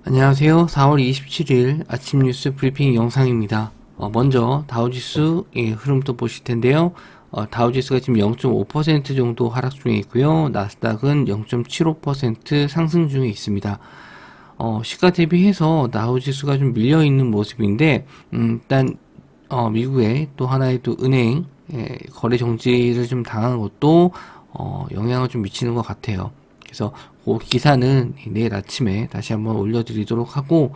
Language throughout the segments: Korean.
안녕하세요. 4월 27일 아침 뉴스 브리핑 영상입니다. 먼저 다우지수의 흐름부터 보실 텐데요. 다우지수가 지금 0.5% 정도 하락 중에 있고요. 나스닥은 0.75% 상승 중에 있습니다. 시가 대비해서 다우지수가 좀 밀려 있는 모습인데, 일단 미국의 또 하나의 또 은행 거래 정지를 좀 당한 것도 영향을 좀 미치는 것 같아요. 그래서 그 기사는 내일 아침에 다시 한번 올려드리도록 하고,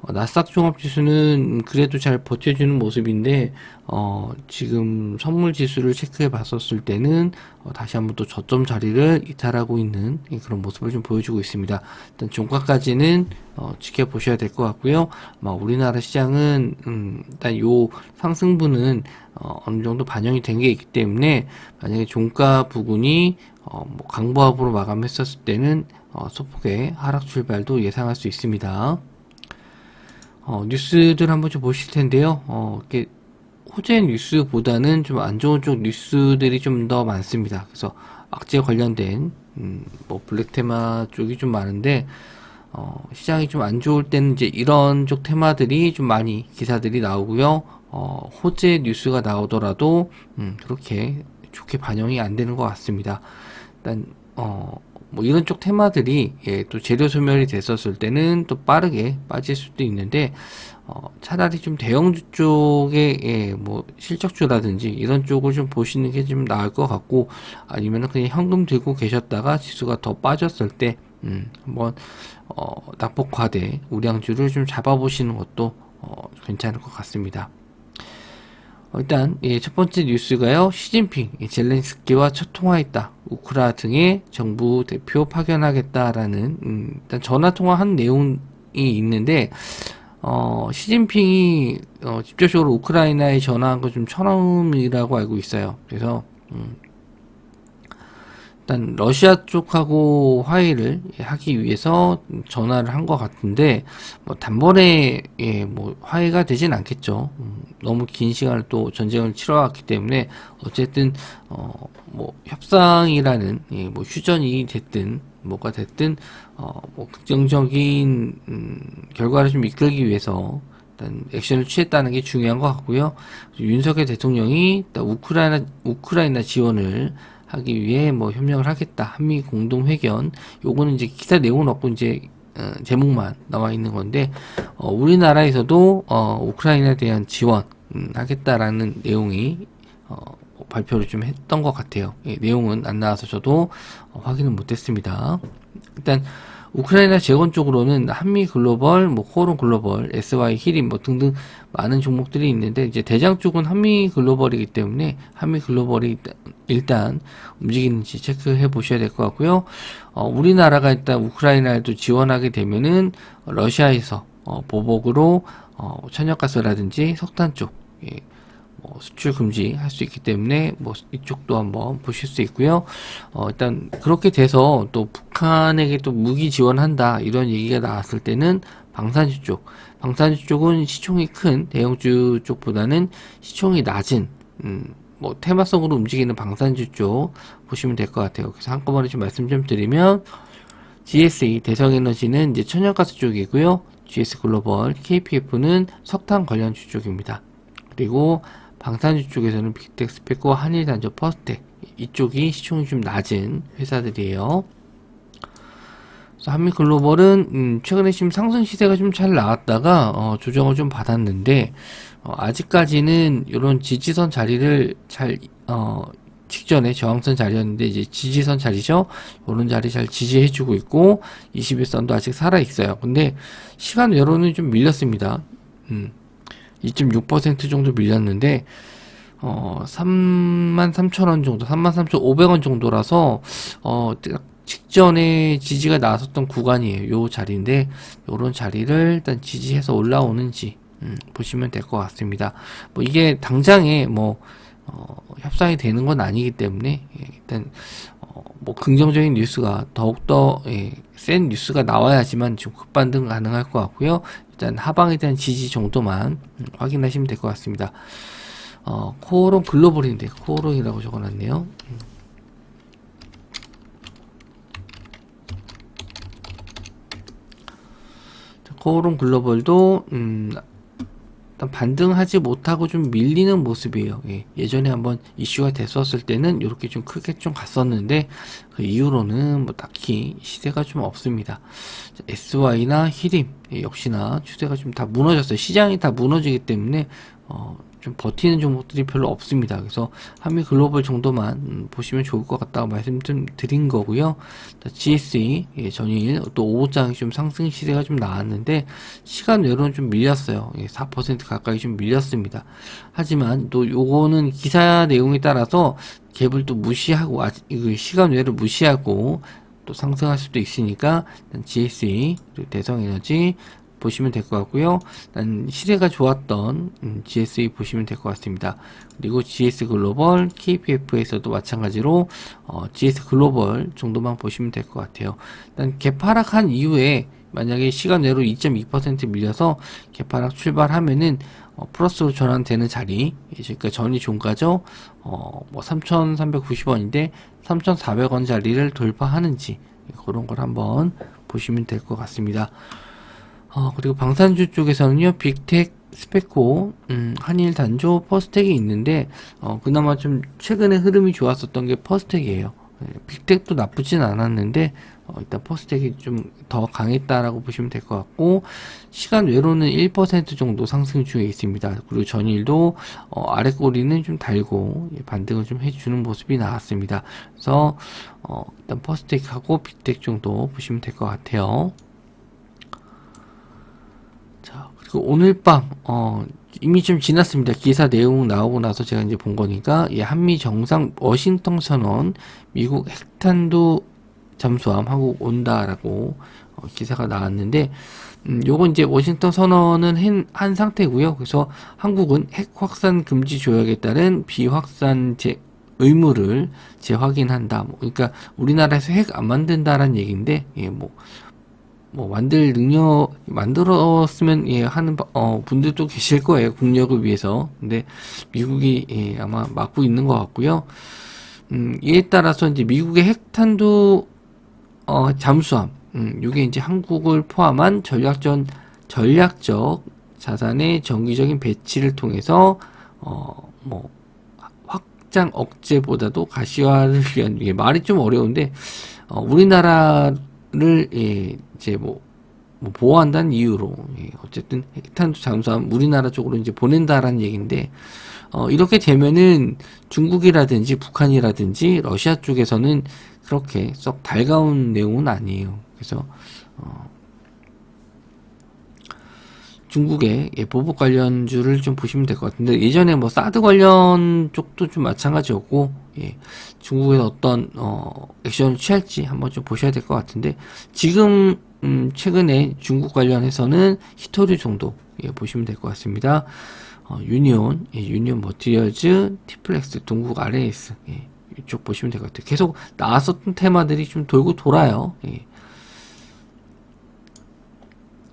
나스닥 종합지수는 그래도 잘 버텨주는 모습인데, 지금 선물 지수를 체크해 봤었을 때는 다시 한번 또 저점 자리를 이탈하고 있는 그런 모습을 좀 보여주고 있습니다. 일단 종가까지는 지켜보셔야 될 것 같고요. 우리나라 시장은 일단 요 상승분은 어느 정도 반영이 된 게 있기 때문에, 만약에 종가 부근이 뭐 강보합으로 마감했었을 때는 소폭의 하락 출발도 예상할 수 있습니다. 뉴스들 한번 좀 보실 텐데요. 이렇게 호재 뉴스보다는 좀 안 좋은 쪽 뉴스들이 좀 더 많습니다. 그래서 악재 관련된 뭐 블랙 테마 쪽이 좀 많은데, 시장이 좀 안 좋을 때는 이제 이런 쪽 테마들이 좀 많이 기사들이 나오고요. 호재 뉴스가 나오더라도 그렇게 좋게 반영이 안 되는 것 같습니다. 일단 뭐 이런 쪽 테마들이 또 재료 소멸이 됐었을 때는 또 빠르게 빠질 수도 있는데, 차라리 좀 대형주 쪽에 뭐 실적주라든지 이런 쪽을 좀 보시는 게 좀 나을 것 같고, 아니면은 그냥 현금 들고 계셨다가 지수가 더 빠졌을 때 한번 낙폭 과대 우량주를 좀 잡아보시는 것도 괜찮을 것 같습니다. 일단 첫 번째 뉴스가요. 시진핑 젤렌스키와 첫 통화했다. 우크라 등의 정부 대표 파견하겠다라는 일단 전화 통화한 내용이 있는데, 시진핑이 직접적으로 우크라이나에 전화한 거 좀 처음이라고 알고 있어요. 그래서 일단 러시아 쪽하고 화해를 하기 위해서 전화를 한 것 같은데, 뭐 단번에 뭐 화해가 되진 않겠죠. 너무 긴 시간을 또 전쟁을 치러왔기 때문에 어쨌든 뭐 협상이라는 뭐 휴전이 됐든 뭐가 됐든 뭐 긍정적인 결과를 좀 이끌기 위해서 일단 액션을 취했다는 게 중요한 것 같고요. 윤석열 대통령이 일단 우크라이나 지원을 하기 위해 뭐 협력을 하겠다. 한미 공동 회견. 요거는 이제 기사 내용은 없고 이제 제목만 나와 있는 건데, 우리나라에서도 우크라이나에 대한 지원 하겠다라는 내용이 발표를 좀 했던 것 같아요. 내용은 안 나와서 저도 확인은 못했습니다. 일단 우크라이나 재건 쪽으로는 한미 글로벌, 뭐 코오롱 글로벌, SY 히림 뭐 등등 많은 종목들이 있는데, 이제 대장 쪽은 한미 글로벌이기 때문에 한미 글로벌이 일단 움직이는지 체크해 보셔야 될 것 같고요. 우리나라가 일단 우크라이나에도 지원하게 되면은 러시아에서 보복으로 천연가스라든지 석탄 쪽 뭐 수출 금지할 수 있기 때문에 뭐 이쪽도 한번 보실 수 있고요. 일단 그렇게 돼서 또 북한에게 또 무기 지원한다 이런 얘기가 나왔을 때는 방산주 쪽은 시총이 큰 대형주 쪽보다는 시총이 낮은 뭐 테마성으로 움직이는 방산주 쪽 보시면 될 것 같아요. 그래서 한꺼번에 좀 말씀 좀 드리면, GSE 대성에너지는 이제 천연가스 쪽이고요. GS 글로벌, KPF는 석탄 관련주 쪽입니다. 그리고 방산주 쪽에서는 빅텍스페코, 한일단조, 퍼스텍 이쪽이 시총이 좀 낮은 회사들이에요. 그래서 한미글로벌은 최근에 지금 상승 시세가 좀 잘 나왔다가 조정을 좀 받았는데, 아직까지는 이런 지지선 자리를 잘 직전에 저항선 자리였는데 이제 지지선 자리죠. 이런 자리 잘 지지해주고 있고 21선도 아직 살아 있어요. 근데 시간 외로는 좀 밀렸습니다. 2.6% 정도 밀렸는데 33,000원 정도, 33,500원 정도라서 직전에 지지가 나왔었던 구간이에요. 요 자리인데 요런 자리를 일단 지지해서 올라오는지 보시면 될 것 같습니다. 뭐 이게 당장에 뭐 협상이 되는 건 아니기 때문에 일단 뭐 긍정적인 뉴스가 더욱더 센 뉴스가 나와야지만 좀 급반등 가능할 것 같고요. 일단 하방에 대한 지지 정도만 확인하시면 될 것 같습니다. 코오롱 글로벌인데 코오롱이라고 적어놨네요. 코오롱 글로벌도 일단 반등하지 못하고 좀 밀리는 모습이에요. 예전에 한번 이슈가 됐었을 때는 이렇게 좀 크게 좀 갔었는데 그 이후로는 뭐 딱히 시세가 좀 없습니다. SY나 히림 역시나 추세가 좀 다 무너졌어요. 시장이 다 무너지기 때문에 좀 버티는 종목들이 별로 없습니다. 그래서 한미 글로벌 정도만 보시면 좋을 것 같다고 말씀 좀 드린 거고요. GSE 전일 또 5장이 좀 상승 시세가 좀 나왔는데 시간 외로는 좀 밀렸어요. 4% 가까이 좀 밀렸습니다. 하지만 또 요거는 기사 내용에 따라서 갭을 또 무시하고 시간 외를 무시하고 또 상승할 수도 있으니까 GSE 그리고 대성에너지 보시면 될 것 같고요. 시세가 좋았던 GSE 보시면 될 것 같습니다. 그리고 GS 글로벌, KPF에서도 마찬가지로 GS 글로벌 정도만 보시면 될 것 같아요. 일단 개파락한 이후에 만약에 시간 내로 2.2% 밀려서 개파락 출발하면은 플러스로 전환되는 자리, 그러니까 전이 종가죠. 뭐 3,390원인데 3,400원 자리를 돌파하는지 그런 걸 한번 보시면 될 것 같습니다. 그리고 방산주 쪽에서는요, 빅텍, 스페코, 한일 단조, 퍼스텍이 있는데, 그나마 좀 최근에 흐름이 좋았었던 게 퍼스텍이에요. 빅텍도 나쁘진 않았는데, 일단 퍼스텍이 좀 더 강했다라고 보시면 될 것 같고, 시간 외로는 1% 정도 상승 중에 있습니다. 그리고 전일도, 아래 꼬리는 좀 달고, 반등을 좀 해주는 모습이 나왔습니다. 그래서, 일단 퍼스텍하고 빅텍 정도 보시면 될 것 같아요. 자, 그리고 오늘 밤, 이미 좀 지났습니다. 기사 내용 나오고 나서 제가 이제 본 거니까, 한미 정상 워싱턴 선언, 미국 핵탄두 잠수함 한국 온다라고 기사가 나왔는데, 요건 이제 워싱턴 선언은 한 상태고요. 그래서 한국은 핵 확산 금지 조약에 따른 비확산 의무를 재확인한다. 그러니까 우리나라에서 핵 안 만든다라는 얘기인데, 만들었으면, 하는, 분들도 계실 거예요. 국력을 위해서. 근데, 미국이, 아마 막고 있는 것 같고요. 이에 따라서 이제 미국의 핵탄두, 잠수함, 요게 이제 한국을 포함한 전략적 자산의 정기적인 배치를 통해서, 확장 억제보다도 가시화를 위한, 이게 말이 좀 어려운데, 우리나라를, 이제 보호한다는 이유로, 어쨌든 핵탄두 잠수함 우리나라 쪽으로 이제 보낸다라는 얘기인데, 이렇게 되면은 중국이라든지 북한이라든지 러시아 쪽에서는 그렇게 썩 달가운 내용은 아니에요. 그래서, 중국의 보복 관련주를 좀 보시면 될 것 같은데, 예전에 뭐 사드 관련 쪽도 좀 마찬가지였고, 중국에서 어떤 액션을 취할지 한번 좀 보셔야 될 것 같은데, 지금 최근에 중국 관련해서는 히토류 정도 보시면 될 것 같습니다. 유니온 머티리얼즈, 티플렉스, 동국 RAS 이쪽 보시면 될 것 같아요. 계속 나왔었던 테마들이 좀 돌고 돌아요.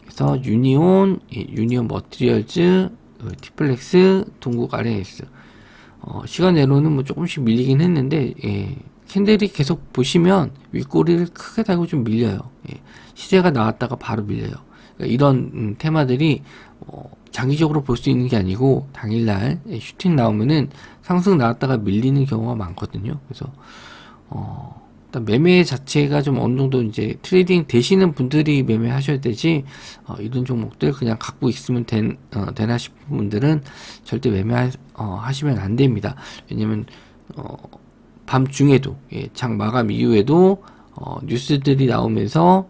그래서 유니온 머티리얼즈, 티플렉스, 동국 RAS. 시간 내로는 뭐 조금씩 밀리긴 했는데, 캔들이 계속 보시면 윗꼬리를 크게 달고 좀 밀려요. 시세가 나왔다가 바로 밀려요. 그러니까 이런 테마들이 장기적으로 볼 수 있는 게 아니고 당일날 슈팅 나오면은 상승 나왔다가 밀리는 경우가 많거든요. 그래서 일단 매매 자체가 좀 어느 정도 이제 트레이딩 되시는 분들이 매매하셔야 되지, 이런 종목들 그냥 갖고 있으면 되나 싶은 분들은 절대 하시면 안 됩니다. 왜냐면 밤중에도, 장 마감 이후에도 뉴스들이 나오면서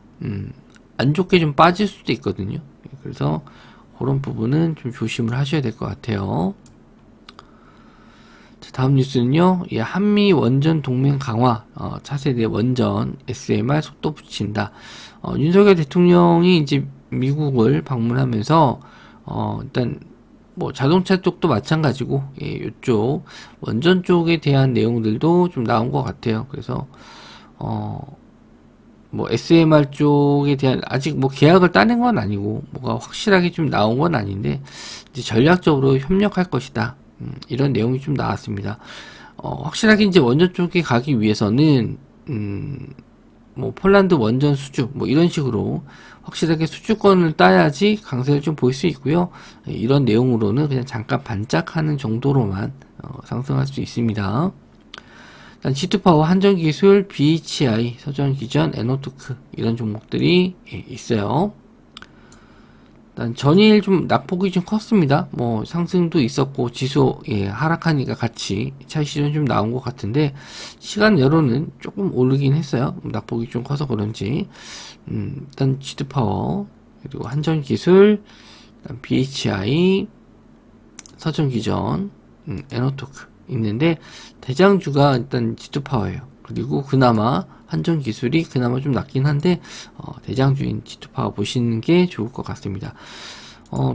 안 좋게 좀 빠질 수도 있거든요. 그래서 그런 부분은 좀 조심을 하셔야 될 것 같아요. 자, 다음 뉴스는요, 한미 원전 동맹 강화, 차세대 원전 SMR 속도 붙인다. 윤석열 대통령이 이제 미국을 방문하면서 일단 뭐 자동차 쪽도 마찬가지고, 이쪽 원전 쪽에 대한 내용들도 좀 나온 것 같아요. 그래서 뭐 SMR 쪽에 대한 아직 뭐 계약을 따낸 건 아니고 뭐가 확실하게 좀 나온 건 아닌데, 이제 전략적으로 협력할 것이다. 이런 내용이 좀 나왔습니다. 확실하게 이제 원전 쪽에 가기 위해서는 뭐 폴란드 원전 수주 뭐 이런 식으로 확실하게 수주권을 따야지 강세를 좀 볼 수 있고요. 이런 내용으로는 그냥 잠깐 반짝하는 정도로만 상승할 수 있습니다. 일단 G2파워, 한전기술, BHI, 서전기전, 에너토크 이런 종목들이 있어요. 일단 전일 좀 낙폭이 좀 컸습니다. 뭐 상승도 있었고 지수 하락하니까 같이 차익 실현 좀 나온 것 같은데 시간외로는 조금 오르긴 했어요. 낙폭이 좀 커서 그런지. 일단 G2파워, 그리고 한전기술, 일단 BHI, 서전기전, 에너토크 있는데 대장주가 일단 G2파워예요. 그리고 그나마 한전기술이 그나마 좀 낮긴 한데 대장주인 G2파워 보시는 게 좋을 것 같습니다.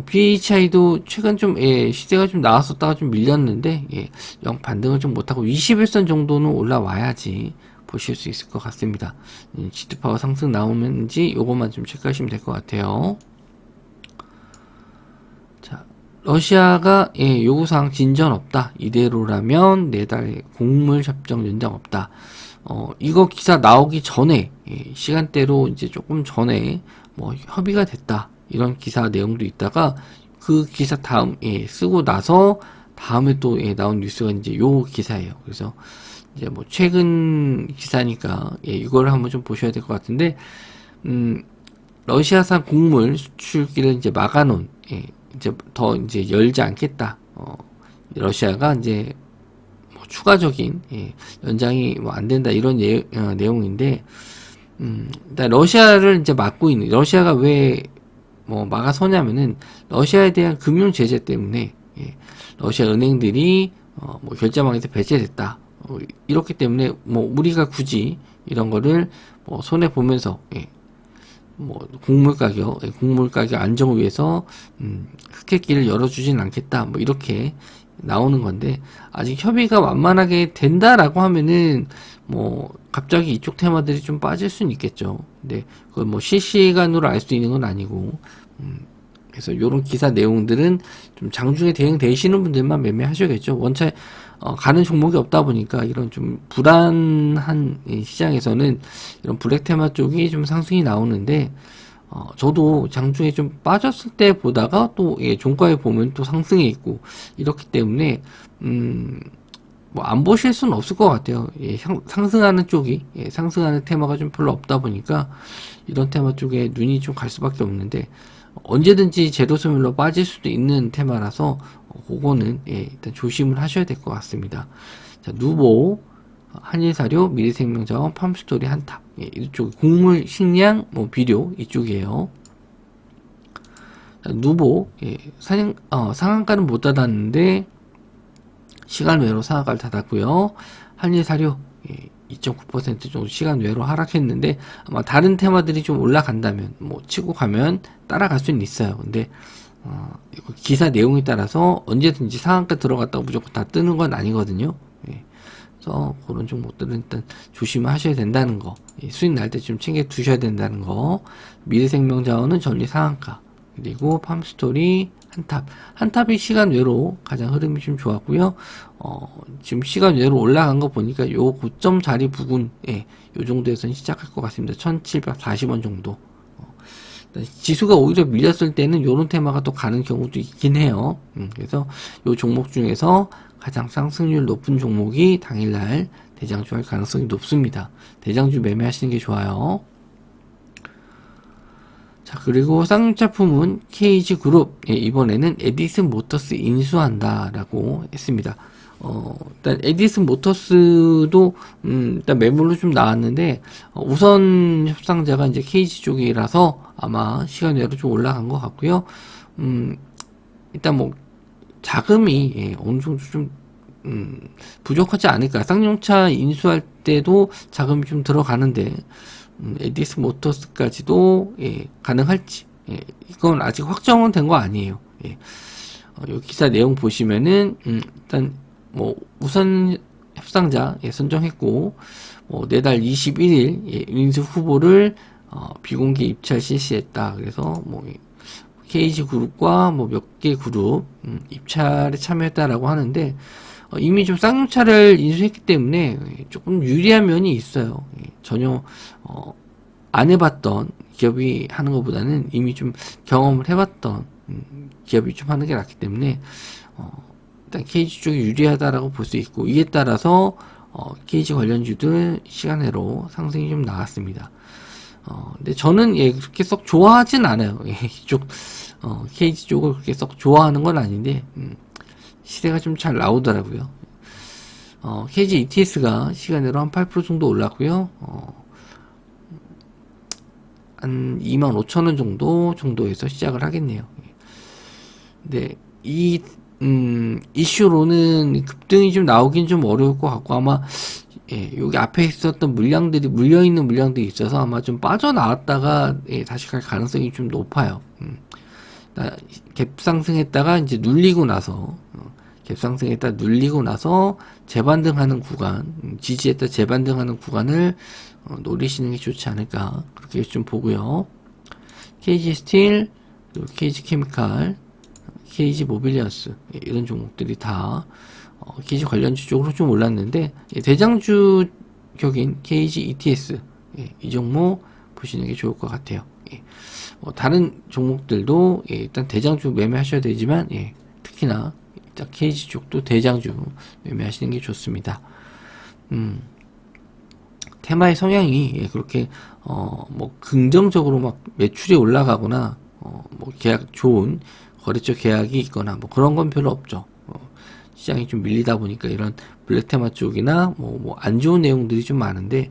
BHI도 최근 좀 시세가 좀 나왔었다가 좀 밀렸는데 영 반등을 좀 못하고 21선 정도는 올라와야지 보실 수 있을 것 같습니다. G2파워 상승 나오는지 요것만 좀 체크하시면 될 것 같아요. 자, 러시아가 요구사항 진전 없다. 이대로라면 내달 곡물 협정 연장 없다. 이거 기사 나오기 전에 시간대로 이제 조금 전에 뭐 협의가 됐다 이런 기사 내용도 있다가 그 기사 다음 쓰고 나서 다음에 또 나온 뉴스가 이제 요 기사예요. 그래서 이제 뭐 최근 기사니까 이걸 한번 좀 보셔야 될 것 같은데 러시아산 곡물 수출기를 이제 막아놓은 이제 더 이제 열지 않겠다. 러시아가 이제 추가적인 연장이 뭐 안 된다 이런 내용인데 일단 러시아를 이제 막고 있는 러시아가 왜 뭐 막아서냐면은 러시아에 대한 금융 제재 때문에 러시아 은행들이 뭐 결제망에서 배제됐다 이렇기 때문에 뭐 우리가 굳이 이런 거를 뭐 손해 보면서 뭐 곡물 가격 안정을 위해서 흑해길을 열어주진 않겠다 뭐 이렇게 나오는 건데 아직 협의가 완만하게 된다라고 하면은 뭐 갑자기 이쪽 테마들이 좀 빠질 수는 있겠죠. 근데 그걸 뭐 실시간으로 알 수 있는 건 아니고 그래서 요런 기사 내용들은 좀 장중에 대응되시는 분들만 매매하셔야겠죠. 원체 가는 종목이 없다 보니까 이런 좀 불안한 시장에서는 이런 블랙 테마 쪽이 좀 상승이 나오는데 저도 장중에 좀 빠졌을 때 보다가 또 종가에 보면 또 상승해 있고 이렇기 때문에 뭐 안 보실 수는 없을 것 같아요. 상승하는 쪽이 상승하는 테마가 좀 별로 없다 보니까 이런 테마 쪽에 눈이 좀 갈 수밖에 없는데 언제든지 제로소멸로 빠질 수도 있는 테마라서 그거는 일단 조심을 하셔야 될 것 같습니다. 자, 누보, 한일사료, 미래생명자원, 팜스토리, 한탑 이쪽 곡물, 식량, 뭐 비료 이쪽이에요. 자, 누보 상한가는 못 닫았는데 시간 외로 상한가를 닫았고요. 한일사료 2.9% 정도 시간 외로 하락했는데 아마 다른 테마들이 좀 올라간다면 뭐 치고 가면 따라갈 수는 있어요. 근데 기사 내용에 따라서 언제든지 상한가 들어갔다고 무조건 다 뜨는 건 아니거든요. 그래서 그런 종목들은 일단 조심하셔야 된다는 거, 수익 날 때 좀 챙겨 두셔야 된다는 거. 미래생명자원은 전리 상한가, 그리고 팜스토리, 한탑이 시간 외로 가장 흐름이 좀 좋았고요. 지금 시간 외로 올라간 거 보니까 요 고점 자리 부근, 요 정도에서는 시작할 것 같습니다. 1740원 정도. 지수가 오히려 밀렸을 때는 요런 테마가 또 가는 경우도 있긴 해요. 그래서 요 종목 중에서 가장 상승률 높은 종목이 당일날 대장주 할 가능성이 높습니다. 대장주 매매하시는 게 좋아요. 자, 그리고 쌍용차품은 KG그룹, 이번에는 에디슨 모터스 인수한다라고 했습니다. 일단 에디슨 모터스도 일단 매물로 좀 나왔는데 우선 협상자가 이제 KG 쪽이라서 아마 시간 외로 좀 올라간 것 같고요. 일단 뭐 자금이 어느 정도 좀 부족하지 않을까. 쌍용차 인수할 때도 자금이 좀 들어가는데 에디슨 모터스까지도 가능할지 이건 아직 확정은 된 거 아니에요. 요 기사 내용 보시면은 일단 뭐 우선 협상자 선정했고 내달 21일 인수 후보를 비공개 입찰 실시했다. 그래서 뭐 KG 그룹과 뭐 몇 개 그룹 입찰에 참여했다라고 하는데 이미 좀 쌍용차를 인수했기 때문에 조금 유리한 면이 있어요. 전혀 안 해봤던 기업이 하는 것보다는 이미 좀 경험을 해봤던 기업이 좀 하는 게 낫기 때문에 일단 KG 쪽이 유리하다라고 볼 수 있고, 이에 따라서 KG 관련주들 시간외로 상승이 좀 나왔습니다. 근데 저는 그렇게 썩 좋아하진 않아요. 이쪽 KG 쪽을 그렇게 썩 좋아하는 건 아닌데 시세가 좀 잘 나오더라고요. KG ETS가 시간으로 한 8% 정도 올랐고요. 한 25,000원 정도에서 시작을 하겠네요. 근데 이슈로는 급등이 좀 나오긴 좀 어려울 것 같고, 아마 여기 앞에 있었던 물려있는 물량들이 있어서 아마 좀 빠져나왔다가 다시 갈 가능성이 좀 높아요. 갭상승했다가 이제 눌리고 나서 재반등하는 구간, 지지했다 재반등하는 구간을 노리시는 게 좋지 않을까, 그렇게 좀 보고요. KG 스틸, KG 케미칼, KG 모빌리어스, 이런 종목들이 다 KG 관련주 쪽으로 좀 올랐는데, 대장주 격인 KG ETS, 이 종목 보시는 게 좋을 것 같아요. 다른 종목들도 일단 대장주 매매하셔야 되지만, 특히나 일단 KG 쪽도 대장주 매매하시는 게 좋습니다. 테마의 성향이 그렇게 뭐 긍정적으로 막 매출이 올라가거나 뭐 좋은 거래처 계약이 있거나 뭐 그런 건 별로 없죠. 시장이 좀 밀리다 보니까 이런 블랙 테마 쪽이나 뭐 안 좋은 내용들이 좀 많은데,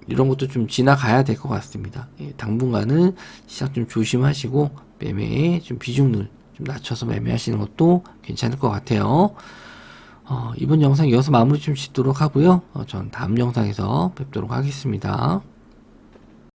이런 것도 좀 지나가야 될 것 같습니다. 당분간은 시장 좀 조심하시고 매매에 좀 비중을 좀 낮춰서 매매하시는 것도 괜찮을 것 같아요. 이번 영상 이어서 마무리 좀 짓도록 하고요. 전 다음 영상에서 뵙도록 하겠습니다.